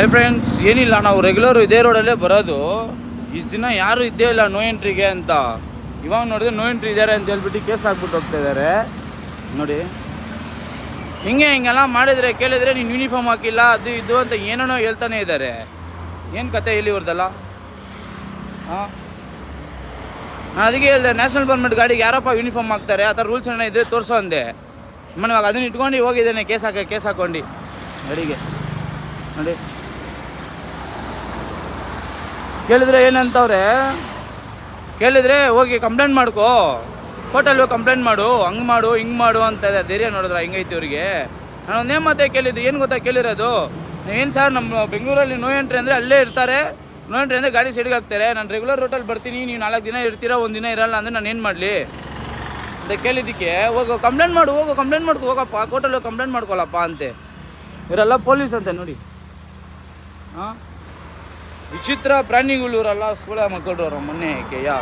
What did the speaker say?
Hi friends, ಏನಿಲ್ಲ, ನಾವು regular ಇದೇ ರೋಡಲ್ಲೇ ಬರೋದು. ಇಷ್ಟು ದಿನ ಯಾರು ಇದ್ದೇ ಇಲ್ಲ ನೋ ಎಂಟ್ರಿಗೆ ಅಂತ. ಇವಾಗ ನೋಡಿದ್ರೆ ನೋ ಎಂಟ್ರಿ ಇದ್ದಾರೆ ಅಂತ ಹೇಳ್ಬಿಟ್ಟು ಕೇಸ್ ಹಾಕ್ಬಿಟ್ಟು ಹೋಗ್ತಾ ಇದ್ದಾರೆ ನೋಡಿ. ಹಿಂಗೆಲ್ಲ ಮಾಡಿದರೆ ಕೇಳಿದರೆ ನೀನು ಯೂನಿಫಾರ್ಮ್ ಹಾಕಿಲ್ಲ ಅದು ಇದು ಅಂತ ಏನೇನೋ ಹೇಳ್ತಾನೆ ಇದ್ದಾರೆ. ಏನು ಕತೆ ಇಲ್ಲಿ ಇವ್ರದಲ್ಲ? ಹಾಂ, ನಾನು ಅದಕ್ಕೆ ಹೇಳಿದೆ, ನ್ಯಾಷನಲ್ ಗೌರ್ಮೆಂಟ್ ಗಾಡಿಗೆ ಯಾರಪ್ಪ ಯೂನಿಫಾರ್ಮ್ ಹಾಕ್ತಾರೆ? ಆ ಥರ ರೂಲ್ಸ್ ಏನೋ ಇದೆ ತೋರಿಸೋ ಅಂದೆ. ಮನೆ ಇವಾಗ ಅದನ್ನ ಇಟ್ಕೊಂಡು ಹೋಗಿದ್ದೇನೆ ಕೇಸ್ ಹಾಕೊಂಡು ಗಾಡಿಗೆ ನೋಡಿ. ಕೇಳಿದ್ರೆ ಏನಂತವ್ರೆ, ಕೇಳಿದರೆ ಹೋಗಿ ಕಂಪ್ಲೇಂಟ್ ಮಾಡ್ಕೋ, ಕೋರ್ಟಲ್ಲಿ ಹೋಗಿ ಕಂಪ್ಲೇಂಟ್ ಮಾಡು, ಹಂಗೆ ಮಾಡು ಹಿಂಗೆ ಮಾಡು ಅಂತ ಧೈರ್ಯ ನೋಡಿದ್ರೆ ಹಿಂಗೈತಿ ಇವ್ರಿಗೆ. ನಾನು ಒಂದೇ ಮಾತೇ ಕೇಳಿದ್ದು, ಏನು ಗೊತ್ತಾ ಕೇಳಿರೋದು, ಏನು ಸರ್ ನಮ್ಮ ಬೆಂಗಳೂರಲ್ಲಿ ನೋ ಎಂಟ್ರಿ ಅಂದರೆ ಅಲ್ಲೇ ಇರ್ತಾರೆ, ನೋ ಎಂಟ್ರಿ ಅಂದರೆ ಗಾಡಿ ಸೈಡ್ಗೆ ಹಾಕ್ತಾರೆ. ನಾನು ರೆಗ್ಯುಲರ್ ರೂಟಲ್ಲಿ ಬರ್ತೀನಿ, ನೀವು 4 ದಿನ ಇರ್ತೀರಾ, 1 ದಿನ ಇರಲ್ಲ ಅಂದರೆ ನಾನು ಏನು ಮಾಡಲಿ ಅಂತ ಕೇಳಿದ್ದಕ್ಕೆ, ಹೋಗೋ ಕಂಪ್ಲೇಂಟ್ ಮಾಡ್ಕೊ ಹೋಗಪ್ಪ, ಕೋರ್ಟಲ್ಲಿ ಹೋಗಿ ಕಂಪ್ಲೇಂಟ್ ಮಾಡ್ಕೊಳಪ್ಪ ಅಂತೆ. ಇವರೆಲ್ಲ ಪೊಲೀಸ್ ಅಂತೆ ನೋಡಿ. ಹಾಂ, ವಿಚಿತ್ರ ಪ್ರಾಣಿಗಳು ಇವರೆಲ್ಲ, ಸೂಳೆ ಮಕ್ಕಳು ಅವ್ರ ಮೊನ್ನೆ ಯಾ